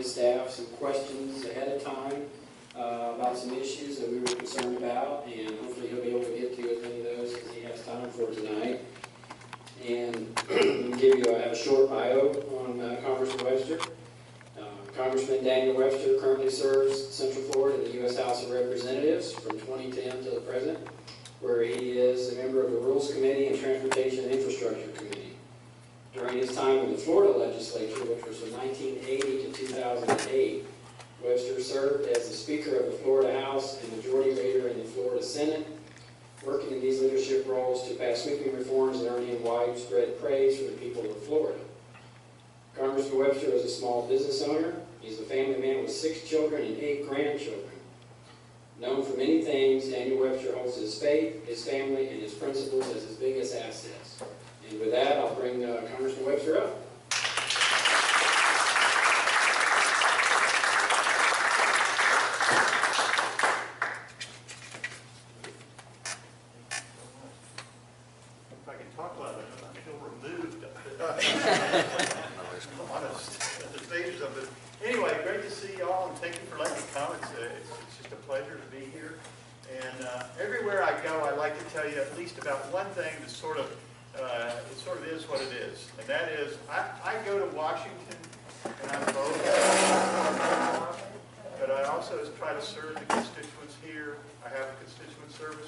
his staff some questions ahead of time about some issues that we were concerned about, and hopefully he'll be able to get to as many of those as he has time for tonight. And I have a short bio on Congressman Webster. Congressman Daniel Webster currently serves Central Florida in the U.S. House of Representatives from 2010 to the present, where he is a member of the Rules Committee and Transportation and Infrastructure Committee. During his time in the Florida legislature, which was from 1980 to 2008, Webster served as the Speaker of the Florida House and Majority Leader in the Florida Senate, working in these leadership roles to pass sweeping reforms and earn him widespread praise from the people of Florida. Congressman Webster is a small business owner. He's a family man with 6 children and 8 grandchildren. Known for many things, Daniel Webster holds his faith, his family, and his principles as his biggest assets. And with that, I'll bring Congressman Webster up. If I can talk loud enough, I feel removed. Honest, the stages of it. Anyway, great to see y'all, and thank you for letting me come. It's just a pleasure to be here. And everywhere I go, I like to tell you at least about one thing that sort of is what it is. And that is, I go to Washington and I vote, but I also try to serve the constituents here. I have a constituent service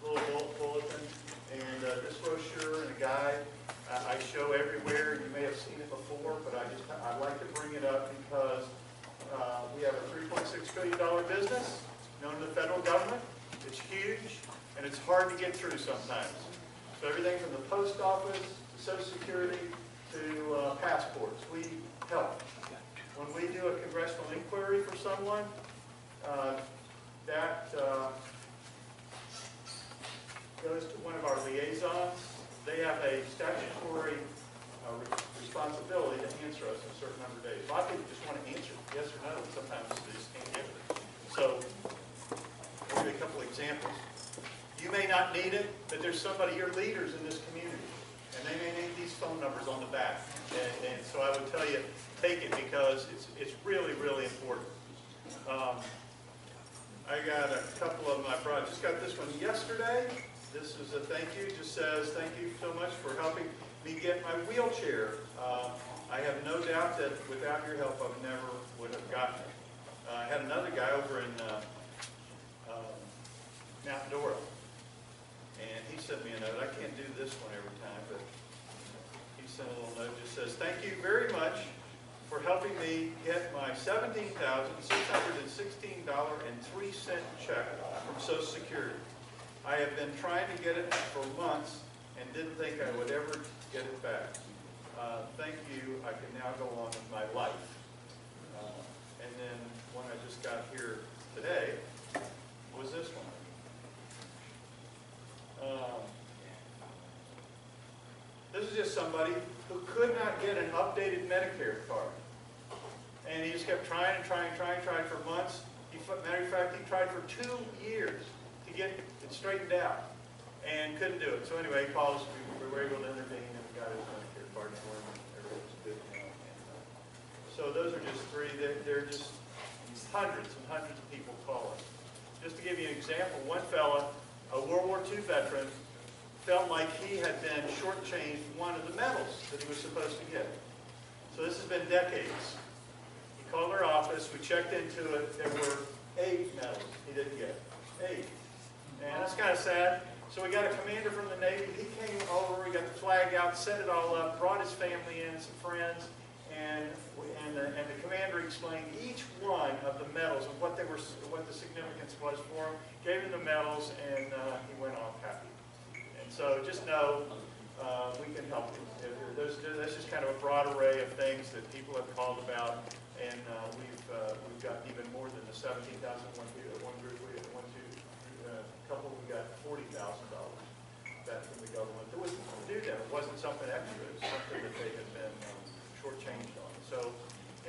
little bulletin and this brochure and a guide. I show everywhere. You may have seen it before, but I like to bring it up because we have a $3.6 billion business known to the federal government. It's huge, and it's hard to get through sometimes. So everything from the post office to Social Security to passports, we help. When we do a congressional inquiry for someone, that goes to one of our liaisons. They have a statutory responsibility to answer us in a certain number of days. A lot of people just want to answer yes or no, and sometimes they just can't give it. So, I'll give you a couple examples. You may not need it, but there's somebody, your leaders in this community, and they may need these phone numbers on the back. And so I would tell you, take it because it's really, really important. I got a couple of them I brought. Just got this one yesterday. This is a thank you. It just says, thank you so much for helping me get my wheelchair. I have no doubt that without your help, I never would have gotten it. I had another guy over in Mount Dora, and he sent me a note. I can't do this one every time, but he sent a little note that just says, thank you very much for helping me get my $17,616.03 check from Social Security. I have been trying to get it for months and didn't think I would ever get it back. Thank you. I can now go on with my life. And then one I just got here today was this one. This is just somebody who could not get an updated Medicare card. And he just kept trying and trying for months. Matter of fact, he tried for 2 years to get it straightened out and couldn't do it. So anyway, he called us. We were able to intervene and we got his Medicare card for him. Everything was good now. So those are just 3. They're just hundreds and hundreds of people call us. Just to give you an example, one fella, a World War II veteran, felt like he had been shortchanged one of the medals that he was supposed to get. So this has been decades. He called our office. We checked into it. There were 8 medals he didn't get. 8. And it's kind of sad. So we got a commander from the Navy. He came over, we got the flag out, set it all up, brought his family in, some friends, and the commander explained each one of the medals and what the significance was for him, gave him the medals, and he went off happy. And so just know we can help you. That's just kind of a broad array of things that people have called about, and we've got even more than the $17,000 one group. We had couple, we got $40,000 back from the government. There was to do that. It wasn't something extra. It was something that they had been shortchanged on. So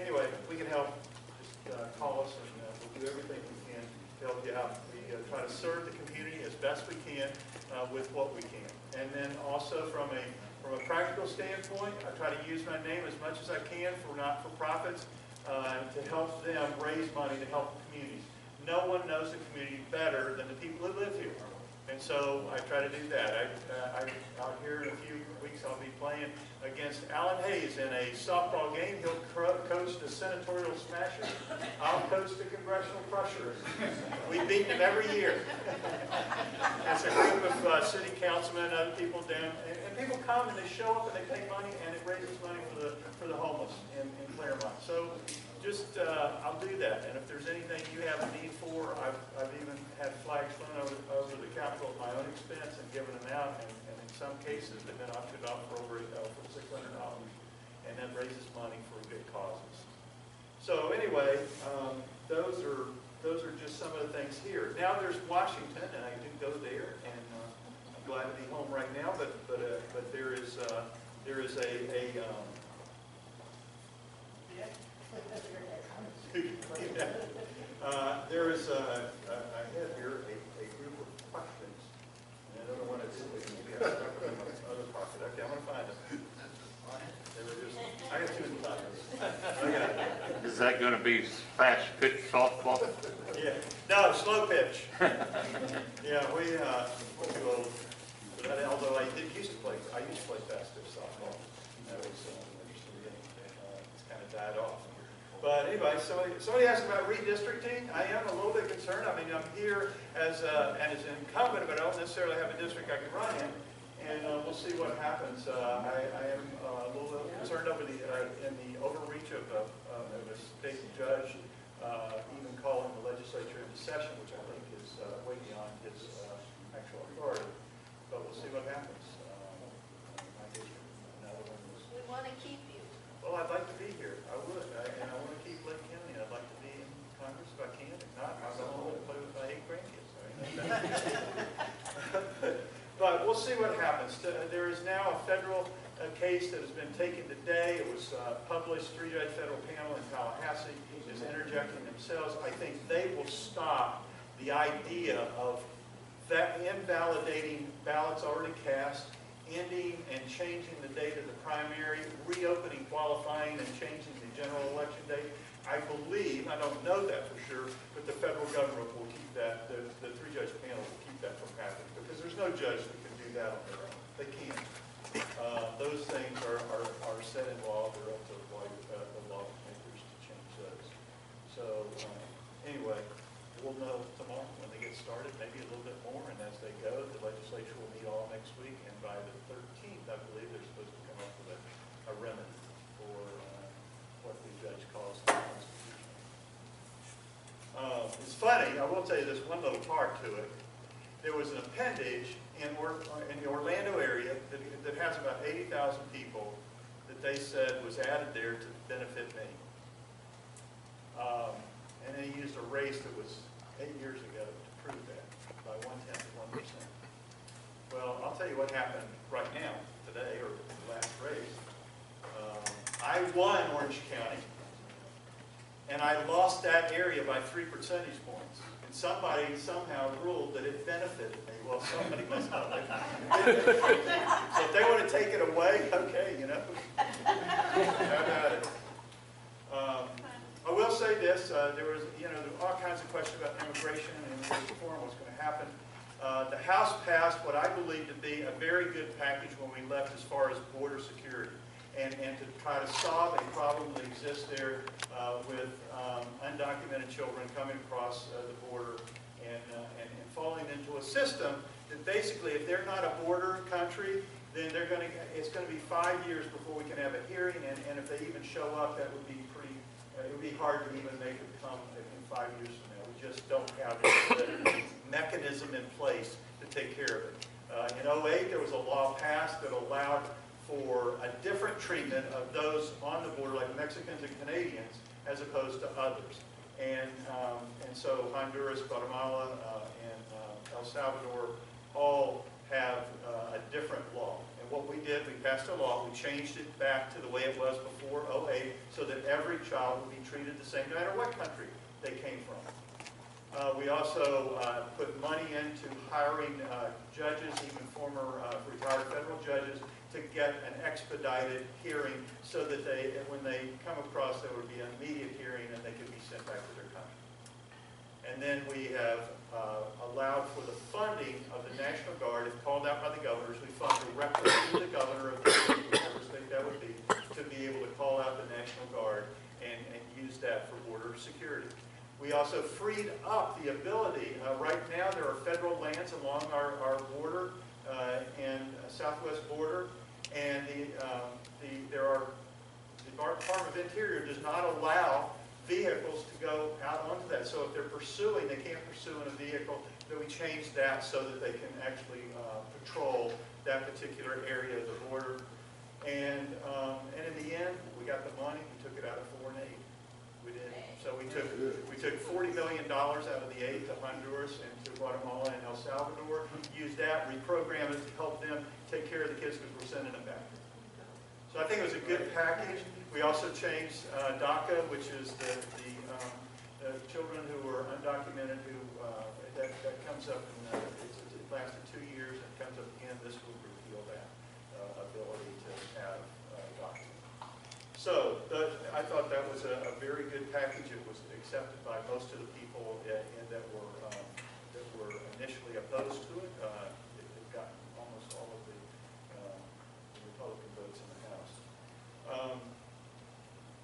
anyway, if we can help, just call us, and we'll do everything we can to help you out. We try to serve the community as best we can with what we can. And then also from a From a practical standpoint, I try to use my name as much as I can for not-for-profits to help them raise money to help communities. No one knows the community better than the people who live here. And so I try to do that. Out here in a few weeks I'll be playing against Alan Hayes in a softball game. He'll coach the senatorial smashers. I'll coach the congressional crushers. We've beaten them every year. It's a group of city councilmen and other people down, and people come and they show up and they pay money, and it raises money for the homeless in Claremont. So just I'll do that, and if there's anything you have a need for, I've even had flags flown over the Capitol at my own expense and given them out, and in some cases they've been auctioned off for over $600, and that raises money for good causes. So anyway, those are just some of the things here. Now there's Washington, and I do go there, and I'm glad to be home right now. But there is a there is I have here a group of questions, and I don't know what it's maybe I stuck them in my other pocket. Okay, I'm gonna find them. They were just, I got two pockets. Okay. Is that going to be fast pitch softball? Yeah. No, slow pitch. Yeah, we will. Although I used to play fast pitch softball. That was interesting. It's kind of died off. But anyway, somebody asked about redistricting. I am a little bit concerned. I mean, I'm here as an incumbent, but I don't necessarily have a district I can run in. And we'll see what happens. I am a little concerned over the overreach of a state judge, even calling the legislature into session, which I think is way beyond his actual authority. But we'll see what happens. My district, another one was. We want to keep you. Well, I'd like to be here. I would. And I want to keep Lake County. I'd like to be in Congress if I can. If not, I'll go home and play with my 8 grandkids. But we'll see what happens. There is now a federal case that has been taken today. It was published. 3-judge federal panel in Tallahassee is interjecting themselves. I think they will stop the idea of that invalidating ballots already cast, ending and changing the date of the primary, reopening qualifying and changing the general election date. I believe, I don't know that for sure, but the federal government will keep that, the 3-judge panel will keep that from happening, because there's no judge that can do that on their own. They can't. Those things are set in law. They're up to the lawmakers to change those. So anyway, we'll know tomorrow when they get started, maybe a little bit more, and as they go, the legislature will meet all next week, and by the 13th, I believe they're supposed to come up with a remedy for what the judge calls the Constitution. It's funny, I will tell you this one little part to it. There was an appendage in the Orlando area that has about 80,000 people that they said was added there to benefit me. And they used a race that was 8 years ago to prove that, by 0.1%. Well, I'll tell you what happened right now, today, or the last race. I won Orange County, and I lost that area by 3 percentage points. And somebody somehow ruled that it benefited me. Well, somebody must not like it. So if they want to take it away, okay, you know. How about it? I will say this, there was, all kinds of questions about immigration and immigration reform, what's going to happen. The House passed what I believe to be a very good package when we left as far as border security. And to try to solve a problem that exists there with undocumented children coming across the border and falling into a system that basically, if they're not a border country, then it's going to be 5 years before we can have a hearing, and if they even show up, that would be it would be hard to even make it come in 5 years from now. We just don't have the mechanism in place to take care of it. In 2008, there was a law passed that allowed for a different treatment of those on the border, like Mexicans and Canadians, as opposed to others. And so Honduras, Guatemala, and El Salvador all have a different law. And what we did, we passed a law, we changed it back to the way it was before 2008, so that every child would be treated the same, no matter what country they came from. We also put money into hiring judges, even former retired federal judges, to get an expedited hearing so that when they come across, there would be an immediate hearing and they could be sent back to their country. And then we have allowed for the funding of the National Guard, if called out by the governors. We fund directly to the governor of the state, whatever state that would be, to be able to call out the National Guard and use that for border security. We also freed up the ability. Right now there are federal lands along our border and southwest border, and the Department of Interior does not allow vehicles to go out onto that. So if they're pursuing, they can't pursue in a vehicle, then we changed that so that they can actually patrol that particular area of the border. And in the end, we got the money, we took it out of foreign aid. We did. So we took $40 million out of the aid to Honduras and to Guatemala and El Salvador, used that, reprogrammed it to help them take care of the kids because we're sending them back. So I think it was a good package. We also changed DACA, which is the children who were undocumented, who that comes up in it lasted 2 years and comes up again. This would repeal that ability to have DACA. So I thought that was a very good package. It was accepted by most of the people that were initially opposed to it. It got almost all of the Republican votes in the House.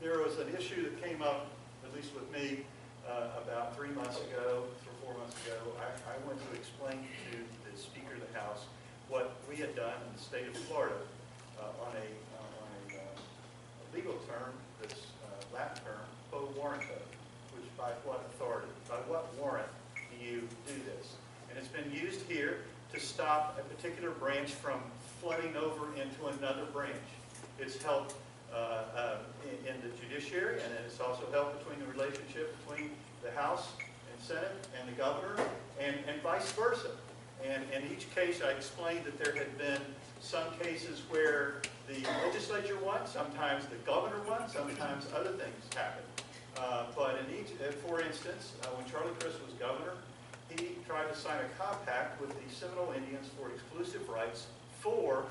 There was an issue that came up, at least with me, about 3 months ago, 4 months ago. I went to explain to the Speaker of the House what we had done in the state of Florida on a legal term, this Latin term, quo warranto, which by what authority, by what warrant do you do this? And it's been used here to stop a particular branch from flooding over into another branch. It's helped in the judiciary, and it's also helped between the relationship between the House and Senate and the governor, and vice versa. And in each case, I explained that there had been some cases where the legislature won, sometimes the governor won, sometimes other things happened. But in each, for instance, when Charlie Crist was governor, he tried to sign a compact with the Seminole Indians for exclusive rights for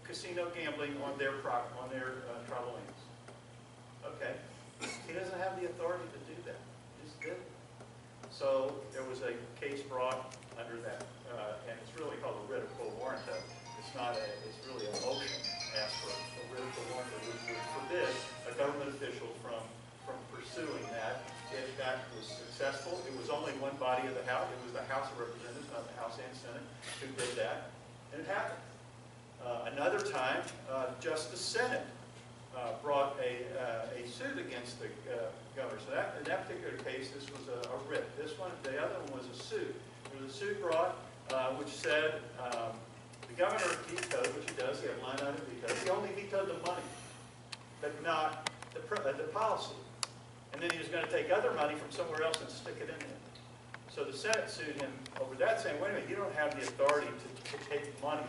casino gambling on their tribal lands. Okay, he doesn't have the authority to do that. He just didn't. So there was a case brought under that, and it's really called a writ of quo warranto. It's not a. It's really a motion asked for a writ of quo warranto, which would forbid a government official from pursuing that. If that was successful, it was only one body of the House. It was the House of Representatives, not the House and Senate, who did that, and it happened. Another time, just the Senate brought a suit against the governor. So in that particular case, this was a writ. This one, the other one was a suit. There was a suit brought which said the governor vetoed, which he does, he had line item veto. He only vetoed the money, but not the policy. And then he was going to take other money from somewhere else and stick it in there. So the Senate sued him over that, saying, wait a minute, you don't have the authority to take money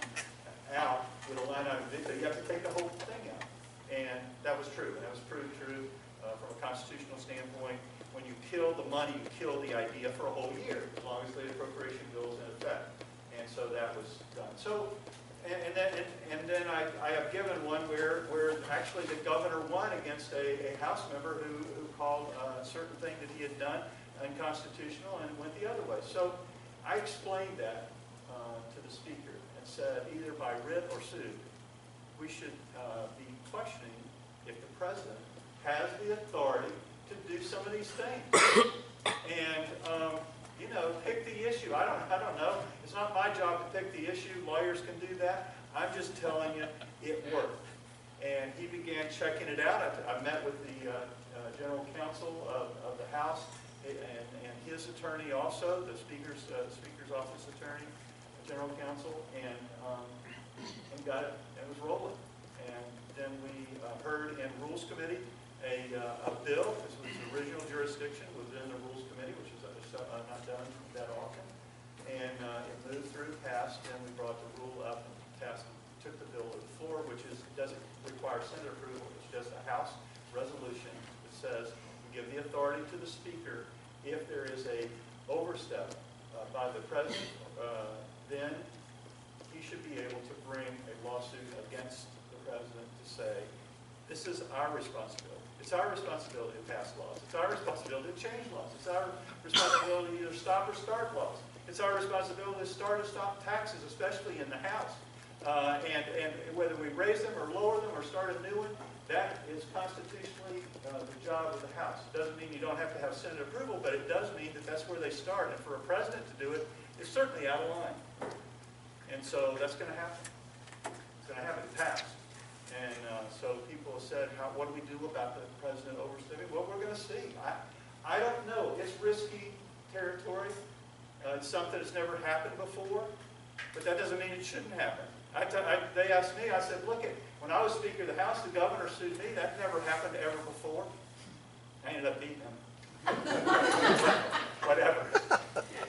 out with a line item veto. You have to take the whole thing out. And that was true. And that was proved true from a constitutional standpoint. When you kill the money, you kill the idea for a whole year, as long as the appropriation bill is in effect. And so that was done. So, and then I have given one where actually the governor won against a House member who called a certain thing that he had done unconstitutional and went the other way. So I explained that to the Speaker and said either by writ or suit, we should be questioning if the President has the authority to do some of these things. And, you know, pick the issue. I don't know. It's not my job to pick the issue. Lawyers can do that. I'm just telling you it worked. And he began checking it out. I met with the General Counsel of the House and his attorney also, the Speaker's office attorney, General Counsel, and got it, and it was rolling. And then we heard in Rules Committee a bill. This was the original jurisdiction within the Rules Committee, which is not done that often. And it moved through, passed, and we brought the rule up and passed, took the bill to the floor, which doesn't require Senate approval. It's just a House resolution that says we give the authority to the Speaker if there is a overstep by the President, then he he should be able to bring a lawsuit against the president to say, this is our responsibility. It's our responsibility to pass laws. It's our responsibility to change laws. It's our responsibility to either stop or start laws. It's our responsibility to start or stop taxes, especially in the House. And whether we raise them or lower them or start a new one, that is constitutionally the job of the House. It doesn't mean you don't have to have Senate approval, but it does mean that that's where they start. And for a president to do it is certainly out of line. And so that's going to happen. It's going to happen fast. And so people have said, what do we do about the president overstepping? Well, we're going to see. I don't know. It's risky territory. It's something that's never happened before, but that doesn't mean it shouldn't happen. They asked me, I said, look, when I was Speaker of the House, the governor sued me. That never happened ever before. I ended up beating him. Whatever.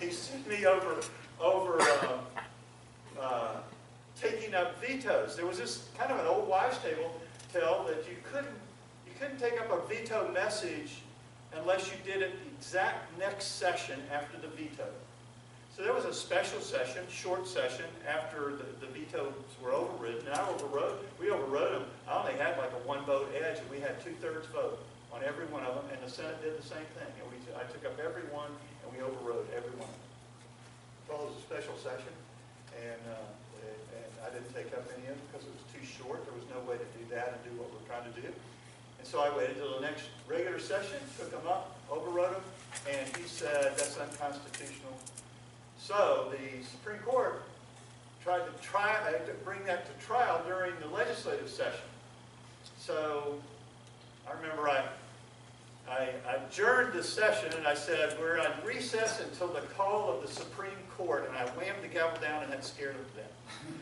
He sued me over taking up vetoes. There was this kind of an old wives' tale that you couldn't take up a veto message unless you did it the exact next session after the veto. So there was a special session, short session, after the vetoes were overridden, and we overrode them. I only had like a one-vote edge, and we had 2/3 vote on every one of them, and the Senate did the same thing. And I took up every one, and we overrode every one. Well, it was a special session, and I didn't take up any of them because it was too short. There was no way to do that and do what we're trying to do. And so I waited until the next regular session, took them up, overrode them, and he said that's unconstitutional. So the Supreme Court tried to bring that to trial during the legislative session. So I remember I adjourned the session and I said, we're on recess until the call of the Supreme Court, and I whammed the gavel down and that scared them to death.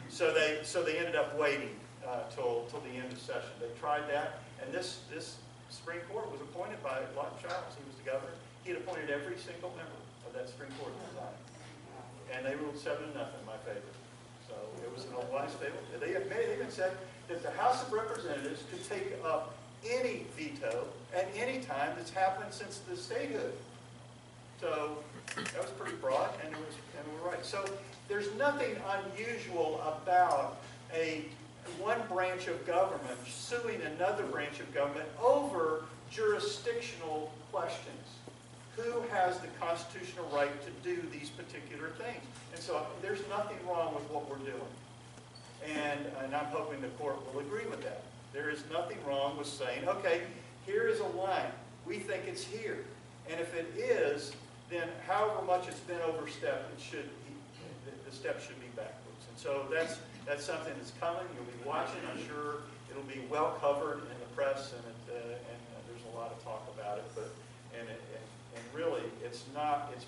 So they ended up waiting till the end of session. They tried that, and this Supreme Court was appointed by Lawton Chiles. He was the governor. He had appointed every single member of that Supreme Court at the time. And they ruled 7-0 in my favor. So it was an old wives' tale. They even said that the House of Representatives could take up any veto at any time that's happened since the statehood. So that was pretty broad, and we're right. So there's nothing unusual about one branch of government suing another branch of government over jurisdictional questions. Who has the constitutional right to do these particular things? And so there's nothing wrong with what we're doing. And I'm hoping the court will agree with that. There is nothing wrong with saying, okay, here is a line. We think it's here. And if it is, then however much it's been overstepped, the step should be backwards. And so that's something that's coming. You'll be watching. I'm sure it'll be well covered in the press, and there's a lot of talk about it. And really, it's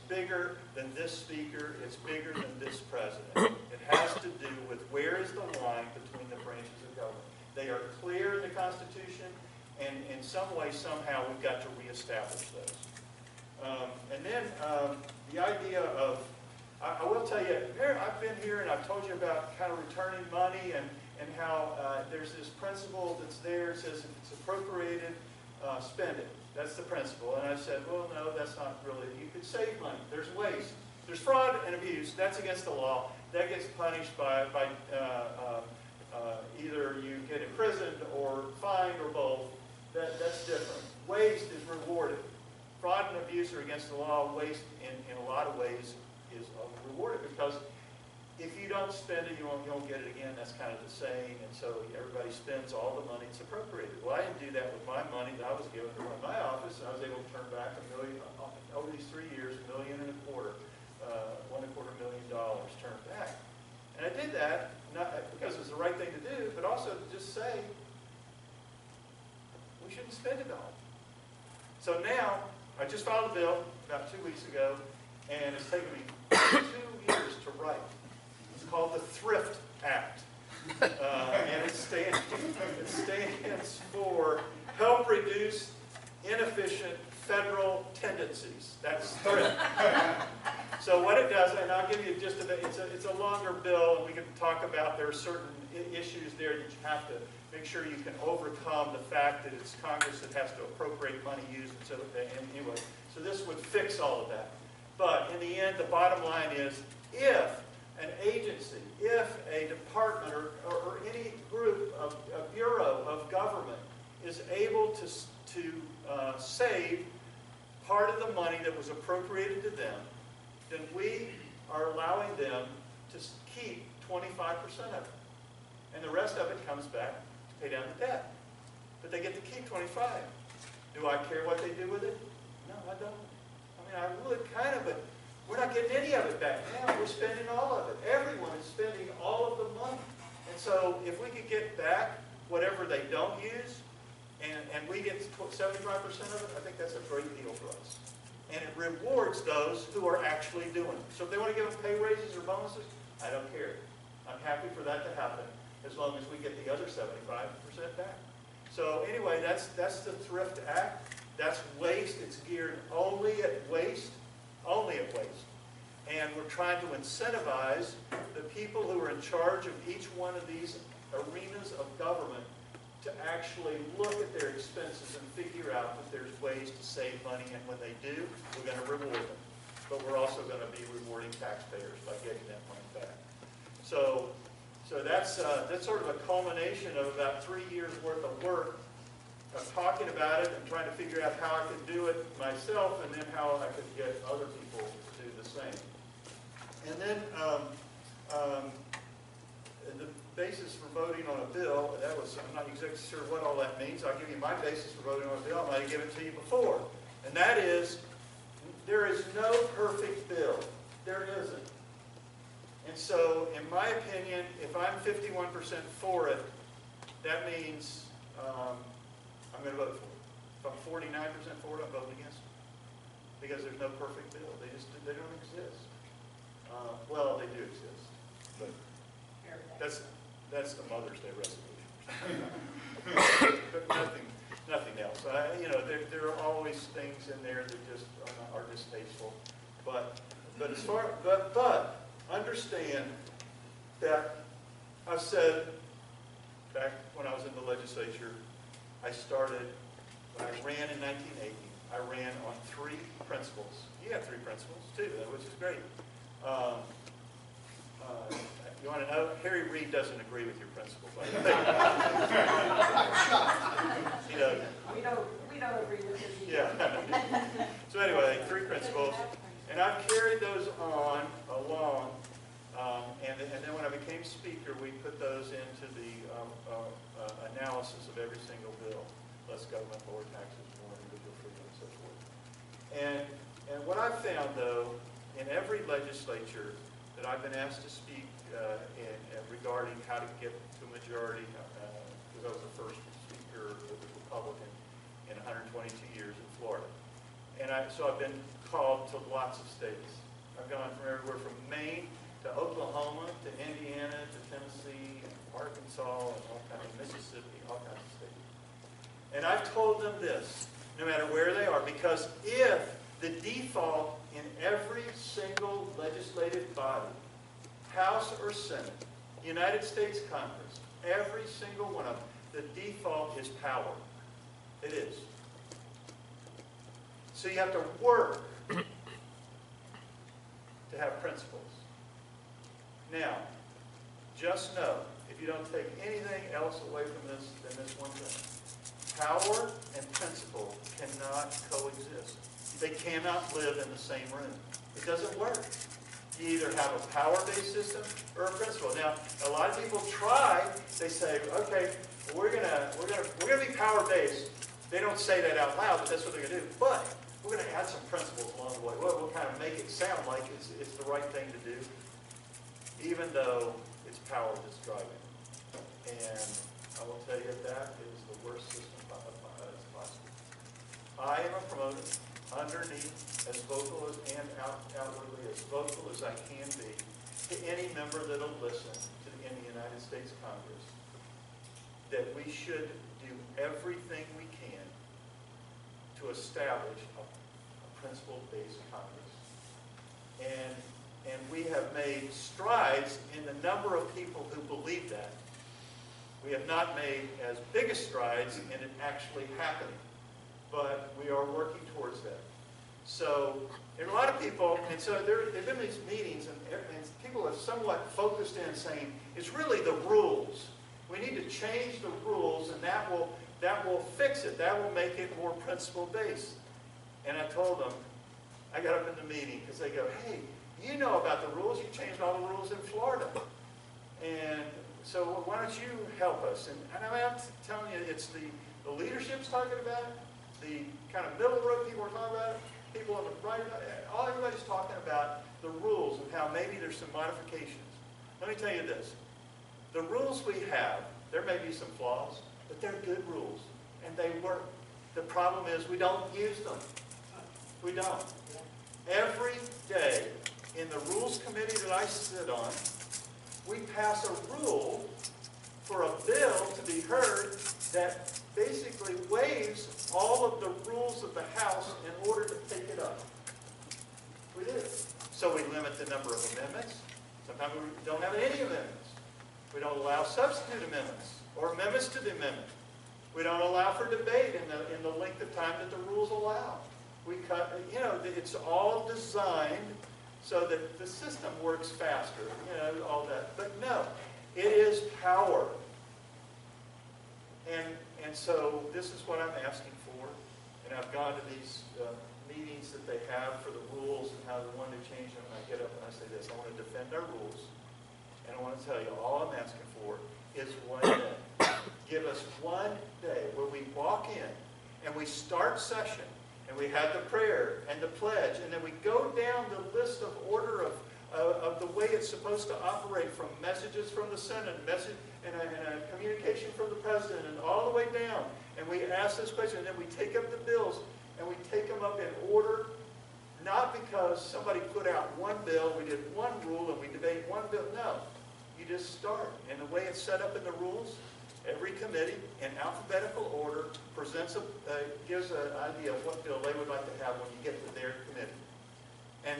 bigger than this speaker. It's bigger than this president. It has to do with where is the line between the branches of government. They are clear in the Constitution, and in some way, somehow, we've got to reestablish those. And then the idea of, I will tell you, I've been here and I've told you about kind of returning money and how there's this principle that's there. It says if it's appropriated, spend it. That's the principle. And I said, well, no, that's not really. You could save money. There's ways. There's fraud and abuse. That's against the law. That gets punished by either you get imprisoned or fined or both. That's different. Waste is rewarded. Fraud and abuse are against the law. Waste, in a lot of ways, is rewarded because if you don't spend it, you won't get it again. That's kind of the saying. And so everybody spends all the money that's appropriated. Well, I didn't do that with my money that I was given to run my office. I was able to turn back $1 million over these 3 years, $1.25 million, $1.25 million turned back. And I did that not because it was the right thing to do, but also to just say we shouldn't spend it all. So now I just filed a bill about 2 weeks ago, and it's taken me 2 years to write. It's called the Thrift Act. And it stands for Help Reduce Inefficient Federal Tendencies. That's thrift. So what it does, and I'll give you just a bit, it's a longer bill, and we can talk about there are certain issues there that you have to make sure you can overcome the fact that it's Congress that has to appropriate money used. And so this would fix all of that. But in the end, the bottom line is, if an agency, if a department or any group of a bureau of government is able to save part of the money that was appropriated to them, then we are allowing them to keep 25% of it. And the rest of it comes back to pay down the debt. But they get to keep 25. Do I care what they do with it? No, I don't. I mean, I would kind of, but we're not getting any of it back now. We're spending all of it. Everyone is spending all of the money. And so if we could get back whatever they don't use, and we get 75% of it, I think that's a great deal for us. And it rewards those who are actually doing it. So if they want to give them pay raises or bonuses, I don't care. I'm happy for that to happen as long as we get the other 75% back. So anyway, that's the Thrift Act. That's waste. It's geared only at waste. Only at waste. And we're trying to incentivize the people who are in charge of each one of these arenas of government to actually look at their expenses and figure out that there's ways to save money, and when they do, we're going to reward them. But we're also going to be rewarding taxpayers by getting that money back. So that's sort of a culmination of about 3 years worth of work of talking about it and trying to figure out how I could do it myself, and then how I could get other people to do the same. And then the basis for voting on a bill, I'm not exactly sure what all that means. I'll give you my basis for voting on a bill. I might have given it to you before. And that is, there is no perfect bill. There isn't. And so, in my opinion, if I'm 51% for it, that means I'm going to vote for it. If I'm 49% for it, I'm voting against it. Because there's no perfect bill. They don't exist. Well, they do exist. But that's the Mother's Day resolution. But nothing else. There are always things in there that just are distasteful. But understand that I've said back when I was in the legislature, when I ran in 1980, I ran on 3 principles. You have 3 principles too, which is great. You want to know? Harry Reid doesn't agree with your principles. He doesn't. We don't agree with his either. Yeah. So anyway, 3 principles. And I've carried those on along. And then when I became speaker, we put those into the analysis of every single bill. Less government, lower taxes, more individual freedom, and so forth. And what I've found, though, in every legislature that I've been asked to speak regarding how to get to a majority, because I was the first speaker that was Republican in 122 years in Florida. And so I've been called to lots of states. I've gone from everywhere from Maine to Oklahoma to Indiana to Tennessee and Arkansas and all kinds of Mississippi, all kinds of states. And I've told them this, no matter where they are, because if the default in every single legislative body, House or Senate, United States Congress, every single one of them, the default is power. It is. So you have to work to have principles. Now, just know, if you don't take anything else away from this than this one thing, power and principle cannot coexist. They cannot live in the same room. It doesn't work. You either have a power-based system or a principle. Now, a lot of people try. They say, "Okay, we're gonna be power-based." They don't say that out loud, but that's what they're gonna do. But we're gonna add some principles along the way. We'll kind of make it sound like it's the right thing to do, even though it's power that's driving. And I will tell you that is the worst system as possible. I am a promoter, underneath, as vocal as and outwardly as vocal as I can be, to any member that will listen in the United States Congress, that we should do everything we can to establish a principle-based Congress. And we have made strides in the number of people who believe that. We have not made as big a strides in it actually happening, but we are working towards that. So, and a lot of people, And so there've been these meetings, and people have somewhat focused in saying, it's really the rules. We need to change the rules, and that will fix it. That will make it more principle-based. And I told them, I got up in the meeting, because they go, hey, you know about the rules. You changed all the rules in Florida. And so why don't you help us? And I'm telling you, it's the leadership's talking about it, the kind of middle road people are talking about it, people on the right, everybody's talking about the rules and how maybe there's some modifications. Let me tell you this. The rules we have, there may be some flaws, but they're good rules, and they work. The problem is we don't use them. We don't. Every day in the Rules Committee that I sit on, we pass a rule for a bill to be heard that basically waives all of the rules of the House in order to take it up. We do. So we limit the number of amendments. Sometimes we don't have any amendments. We don't allow substitute amendments or amendments to the amendment. We don't allow for debate in the length of time that the rules allow. We cut, it's all designed so that the system works faster, all that. But no, it is power. And so this is what I'm asking for. And I've gone to these meetings that they have for the rules and how they want to change them. And I get up and I say this, I want to defend our rules. And I want to tell you, all I'm asking for is one day. Give us one day where we walk in and we start session and we have the prayer and the pledge, and then we go down the list of order of the way it's supposed to operate, from messages from the Senate, and a communication from the President, and all the way down. And we ask this question, and then we take up the bills, and we take them up in order, not because somebody put out one bill, we did one rule, and we debate one bill. No. You just start. And the way it's set up in the rules, every committee, in alphabetical order, gives an idea of what bill they would like to have when you get to their committee. And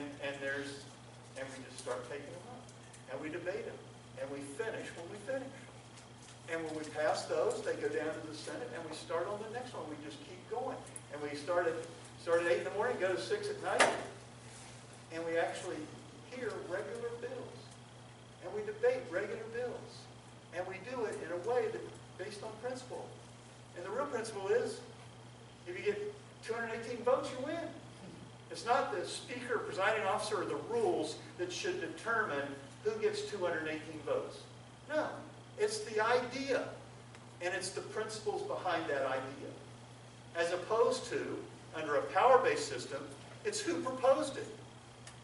we just start taking them up. And we debate them. And we finish when we finish. And when we pass those, they go down to the Senate, and we start on the next one. We just keep going. And we start at 8 in the morning, go to 6 at night, and we actually hear regular bills. And we debate regular bills. And we do it in a way that based on principle. And the real principle is, if you get 218 votes, you win. It's not the speaker, presiding officer, or the rules that should determine who gets 218 votes. No, it's the idea, and it's the principles behind that idea. As opposed to, under a power-based system, it's who proposed it.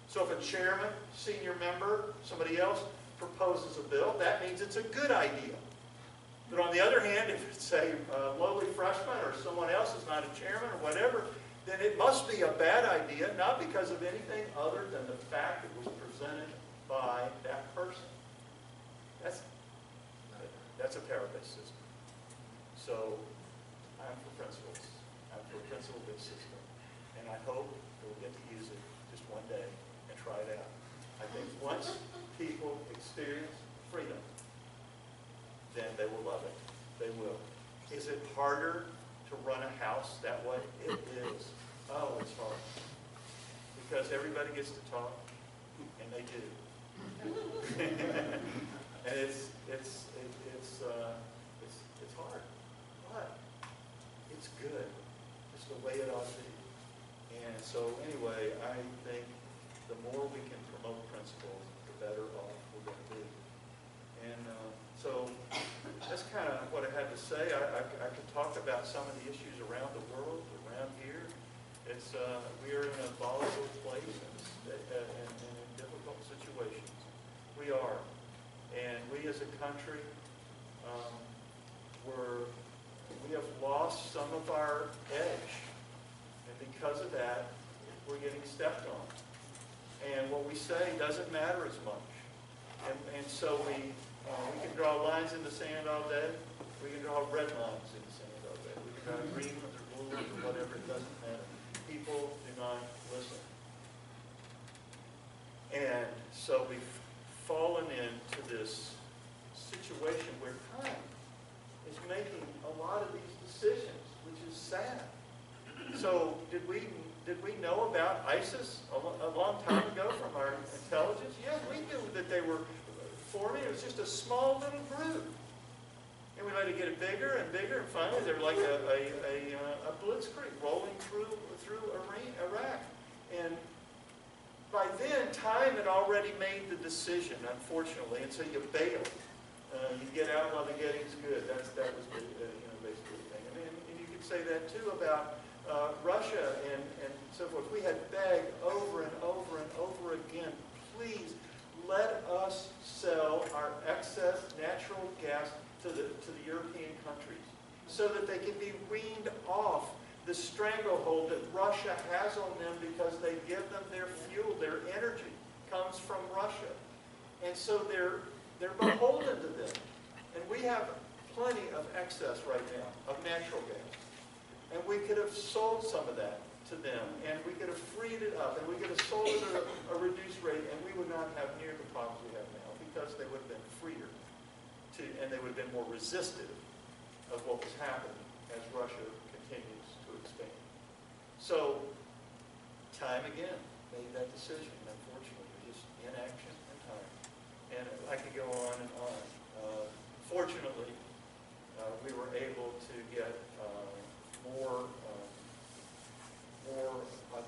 So if a chairman, senior member, somebody else proposes a bill, that means it's a good idea. But on the other hand, if it's a lowly freshman or someone else is not a chairman or whatever, then it must be a bad idea, not because of anything other than the fact it was presented by that person. That's a power-based system. So I'm for principles. I'm for a principle-based system. And I hope we'll get to use it just one day and try it out. I think once people experience freedom, then they will love it. They will. Is it harder to run a house that way? It is. Oh, it's hard. Because everybody gets to talk, and they do. And it's hard. But it's good. It's the way it ought to be. And so anyway, I think the more we can promote principles, the better off we're going to be. And so that's kind of what I had to say. I could talk about some of the issues around the world, around here. It's we are in a volatile place and in difficult situations. We are. And we as a country, we have lost some of our edge. And because of that, we're getting stepped on. And what we say doesn't matter as much. And so we can draw lines in the sand all day. We can draw red lines in the sand all day. We can draw green or blue or whatever. It doesn't matter. People do not listen. And so we've fallen into this situation where time is making a lot of these decisions, which is sad. So did we know about ISIS a long time ago? that they were forming. It was just a small little group. And we let it get bigger and bigger, and finally they're like a blitzkrieg rolling through Iraq. And by then, time had already made the decision, unfortunately, and so you bail. You get out while the getting's good. That was basically the thing. And you could say that too about Russia and so forth. We had begged over and over and over again, please let us sell our excess natural gas to the European countries so that they can be weaned off the stranglehold that Russia has on them because they give them their fuel, their energy comes from Russia. And so they're beholden to them. And we have plenty of excess right now of natural gas. And we could have sold some of that to them, and we could have freed it up, and we could have sold it at a reduced rate, and we would not have near the problems we have now because they would have been freer, and they would have been more resistive of what was happening as Russia continues to expand. So, time again made that decision, unfortunately, just inaction and time. And I could go on and on. Fortunately, we were able to get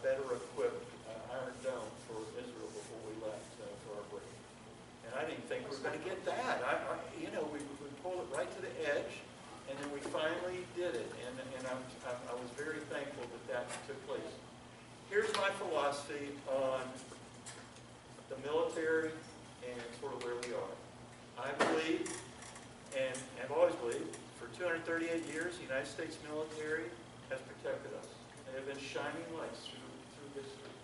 better equipped Iron Dome for Israel before we left for our break. And I didn't think we were going to get that. We pulled it right to the edge, and then we finally did it. And I was very thankful that took place. Here's my philosophy on the military and sort of where we are. I believe, and I've always believed, for 238 years, the United States military has protected us. They have been shining lights through history.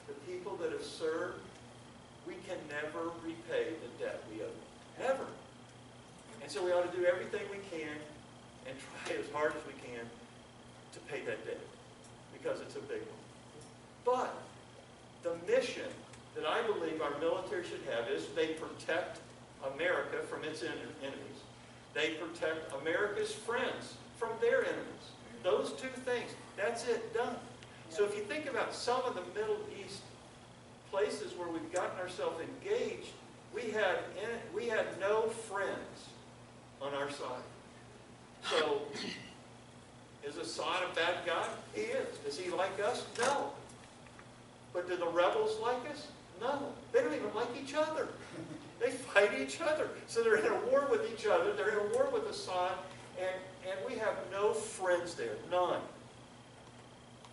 The people that have served, we can never repay the debt we owe. Never. And so we ought to do everything we can and try as hard as we can to pay that debt because it's a big one. But the mission that I believe our military should have is they protect America from its enemies. They protect America's friends from their enemies. Those two things. That's it, done. So if you think about some of the Middle East places where we've gotten ourselves engaged, we had no friends on our side. So, is Assad a bad guy? He is. Does he like us? No. But do the rebels like us? No. They don't even like each other. They fight each other. So they're in a war with each other. They're in a war with Assad. And we have no friends there. None.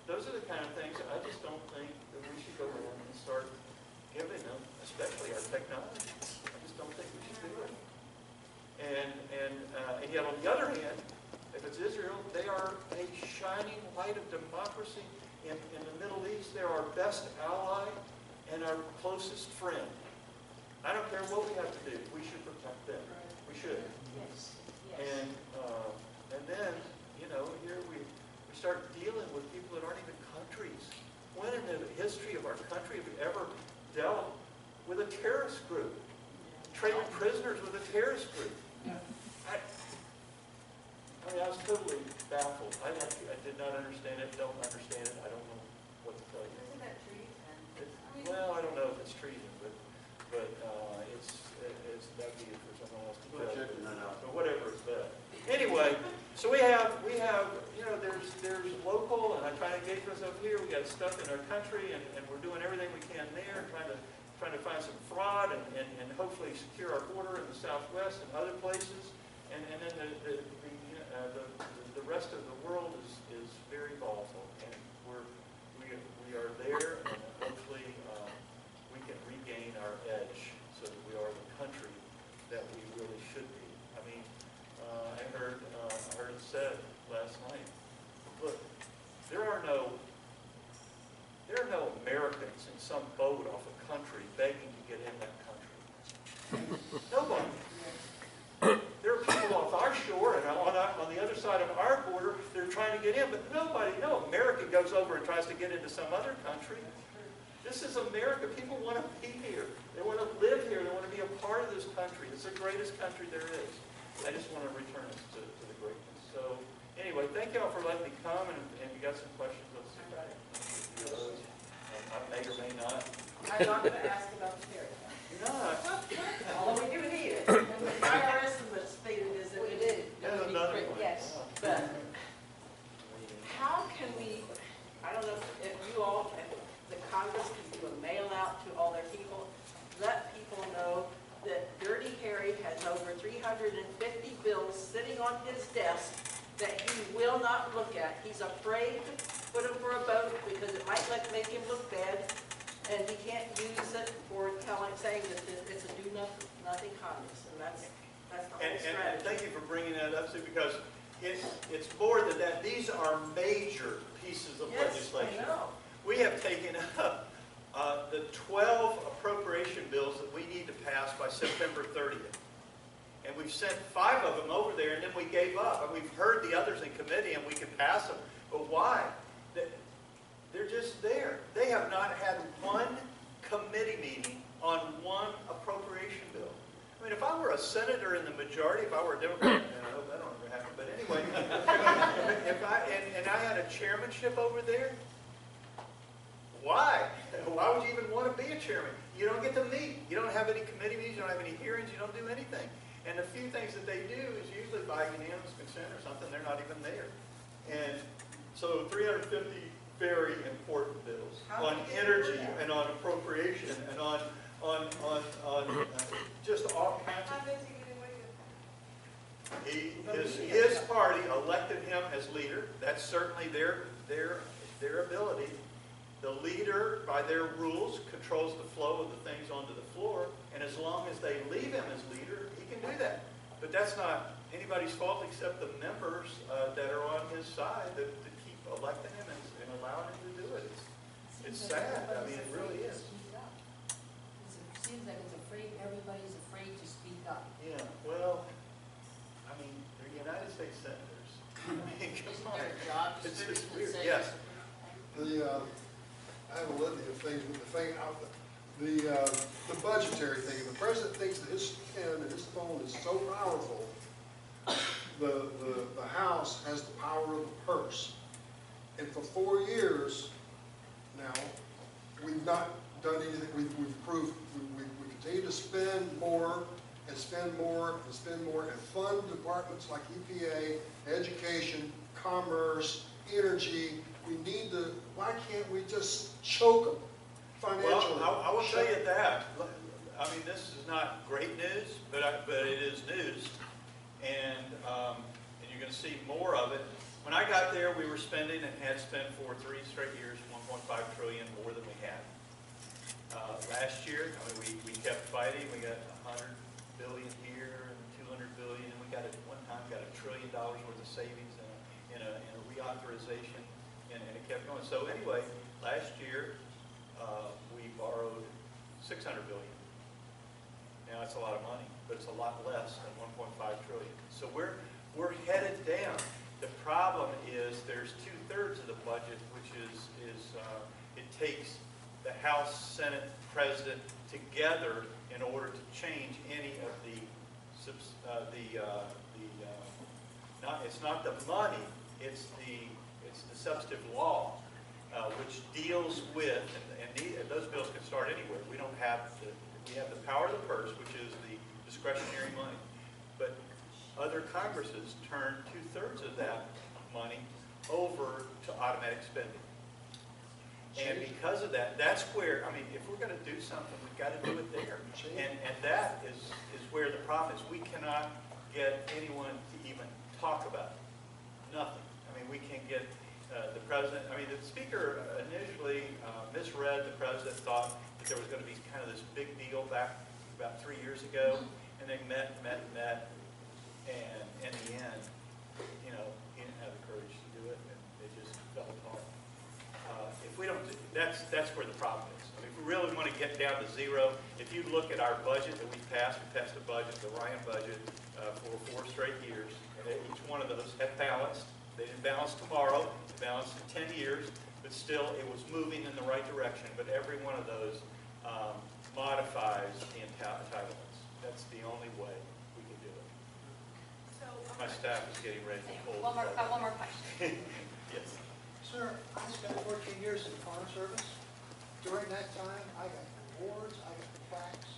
Those are the kind of things I just don't think that we should go around and start giving them, especially our technology. I just don't think we should do it. And yet on the other hand, if it's Israel, they are a shining light of democracy in the Middle East. They're our best ally and our closest friend. I don't care what we have to do. We should protect them. We should. Yes. And then, here we start dealing with people that aren't even countries. When in the history of our country have we ever dealt with a terrorist group? Trading prisoners with a terrorist group? I was totally baffled. I did not understand it, don't understand it. I don't know what to tell you. Isn't that treason? Well, I don't know if it's treason, but it's that'd be for someone else to tell. But whatever it's that. Anyway, so we have there's local, and I try to engage myself here. We got stuff in our country, and we're doing everything we can there, trying to find some fraud and hopefully secure our border in the Southwest and other places. And then the rest of the world is very volatile, and we are there, and hopefully we can regain our edge so that we are the country that we really should be. I mean, I heard it said last night. Look, there are no Americans in some boat off a country begging to get in that country. Nobody. There are people off our shore and on the other side of our border that are trying to get in, but no American goes over and tries to get into some other country. This is America. People want to be here. They want to live here. They want to be a part of this country. It's the greatest country there is. I just want to return us to the greatness. So anyway, thank you all for letting me come, and if you got some questions, let's I may or may not. I'm not going to ask about the terror. No, out to all their people. Let people know that Dirty Harry has over 350 bills sitting on his desk that he will not look at. He's afraid to put them for a vote because it might make him look bad, and he can't use it for saying that it's a do-nothing Congress, and that's the whole And strategy. thank you for bringing that up, Sue, because it's more than that. These are major pieces of legislation. Yes, I know. We have taken up the 12 appropriation bills that we need to pass by September 30th. And we've sent 5 of them over there, and then we gave up. And we've heard the others in committee, and we could pass them. But why? They're just there. They have not had one committee meeting on one appropriation bill. I mean, if I were a senator in the majority, if I were a Democrat, and I hope that don't ever happen, but anyway, if I had a chairmanship over there, why? Why would you even want to be a chairman? You don't get to meet. You don't have any committee meetings. You don't have any hearings. You don't do anything. And the few things that they do is usually by unanimous consent or something. They're not even there. And so 350 very important bills on energy and on appropriation and on just all kinds of. How does he get away with it? His party elected him as leader. That's certainly their ability. The leader, by their rules, controls the flow of the things onto the floor, and as long as they leave him as leader, he can do that. But that's not anybody's fault except the members that are on his side that keep electing him and allowing him to do it. It's sad. I mean, it really is. It seems like everybody's afraid to speak up. Yeah, well, I mean, they're United States senators. I mean, come Isn't on. their job to It's speak just and weird. say Yes. I have a litany of things, but the budgetary thing, if the president thinks that his pen and his phone is so powerful, the House has the power of the purse. And for 4 years now, we've not done anything. We've approved, we continue to spend more and spend more and spend more and fund departments like EPA, education, commerce, energy. We need to, why can't we just choke them financially? Well, I will tell you that. I mean, this is not great news, but it is news, and you're going to see more of it. When I got there, we were spending and had spent for 3 straight years 1.5 trillion more than we had. Last year, I mean, we kept fighting. We got 100 billion here and 200 billion, and we got at one time got $1 trillion worth of savings in a reauthorization. And it kept going. So anyway, last year we borrowed $600 billion. Now that's a lot of money, but it's a lot less than 1.5 trillion. So we're headed down. The problem is there's 2/3 of the budget, which is it takes the House, Senate, President together in order to change any of it's not the money, it's the substantive law, which deals with, and those bills can start anywhere. We have the power of the purse, which is the discretionary money. But other Congresses turn 2/3 of that money over to automatic spending. And because of that, that's where, I mean, if we're going to do something, we've got to do it there. And that is where the problem is. We cannot get anyone to even talk about it. Nothing. I mean, we can't get the president, I mean, the speaker initially misread. The president thought that there was going to be kind of this big deal back about 3 years ago, and they met, and in the end, you know, he didn't have the courage to do it, and it just fell apart. If we don't, that's where the problem is. I mean, if we really want to get down to zero, if you look at our budget that we passed a budget, the Ryan budget, for 4 straight years, and each one of those have balanced. They didn't balance tomorrow, they balanced in 10 years, but still it was moving in the right direction. But every one of those modifies the entitlements. That's the only way we can do it. So, My staff is getting ready to pull. one more question. Yes. Sir, I spent 14 years in the Foreign Service. During that time, I got awards, I got plaques,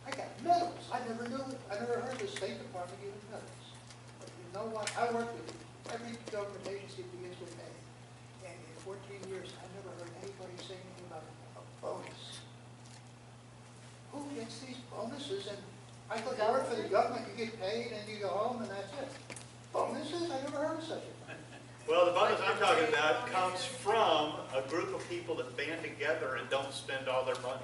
I got medals. I never heard the State Department giving medals. But you know what? I worked with every government agency begins with A. And in 14 years, I never heard anybody say anything about a bonus. gets these bonuses, and I thought you work for the government, you get paid and you go home and that's it. Bonuses? I never heard of such a thing. Well, the bonus I'm talking about comes from a group of people that band together and don't spend all their money.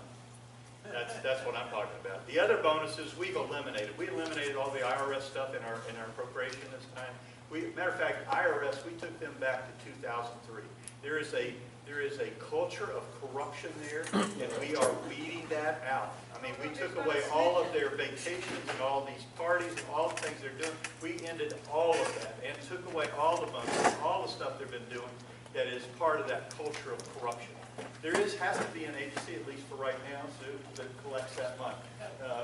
That's what I'm talking about. The other bonuses we've eliminated. We eliminated all the IRS stuff in our appropriation this time. Matter of fact, IRS, we took them back to 2003. There is a culture of corruption there, and we are weeding that out. I mean, we took away all of their vacations and all these parties and all the things they're doing. We ended all of that and took away all the bonuses, all the stuff they've been doing that is part of that culture of corruption. There has to be an agency, at least for right now, Sue, that collects that money.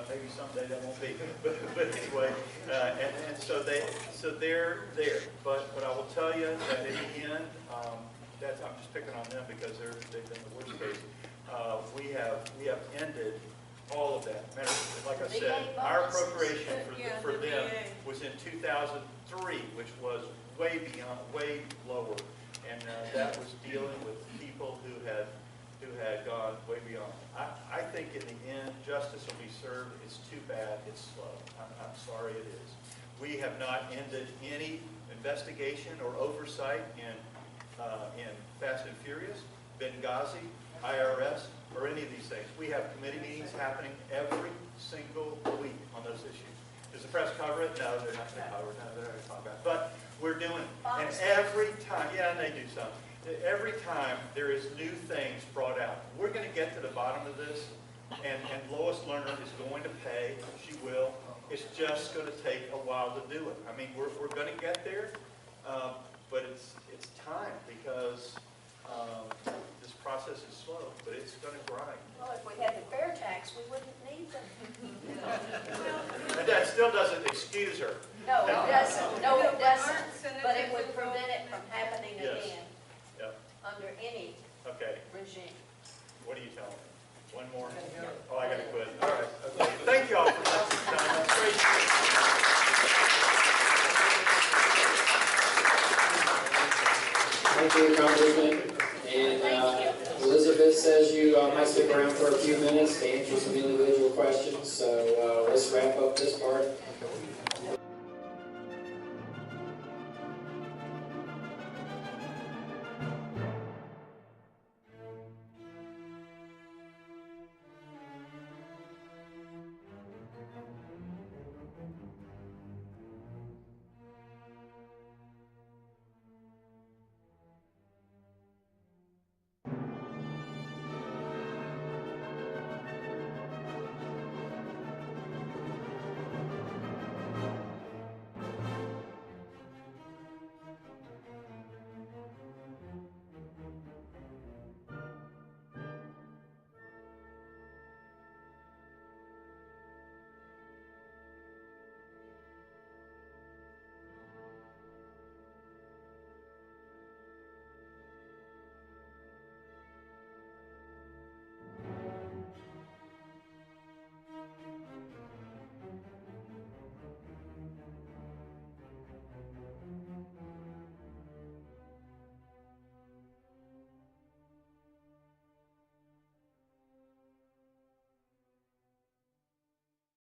Maybe someday that won't be, but anyway, and so they're there. But I will tell you that in the end, I'm just picking on them because they've been the worst case. We have ended all of that. Like I said, our appropriation for them was in 2003, which was way lower, and that was dealing with people who had gone way beyond. I think in the end, justice will be served. It's too bad. It's slow. I'm sorry it is. We have not ended any investigation or oversight in Fast and Furious, Benghazi, IRS, or any of these things. We have committee meetings happening every single week on those issues. Does the press cover it? No, they're not going to cover it. No, they're not going to talk about it. But we're doing it. And every time, yeah, and they do some. Every time there is new things brought out. We're going to get to the bottom of this, and Lois Lerner is going to pay. She will. It's just going to take a while to do it. I mean, we're going to get there, but it's time because this process is slow, but it's going to grind. Well, if we had the fair tax, we wouldn't need them. And that still doesn't excuse her. No, it doesn't. No, it doesn't. But it would prevent it from happening Yes. again Yep. under any Okay. regime. What are you telling me? One more? Oh, I got to quit. All right. Okay. Thank you all for taking time. That's great. Thank you, Congressman. And Elizabeth says you might stick around for a few minutes to answer some individual questions. So let's wrap up this part.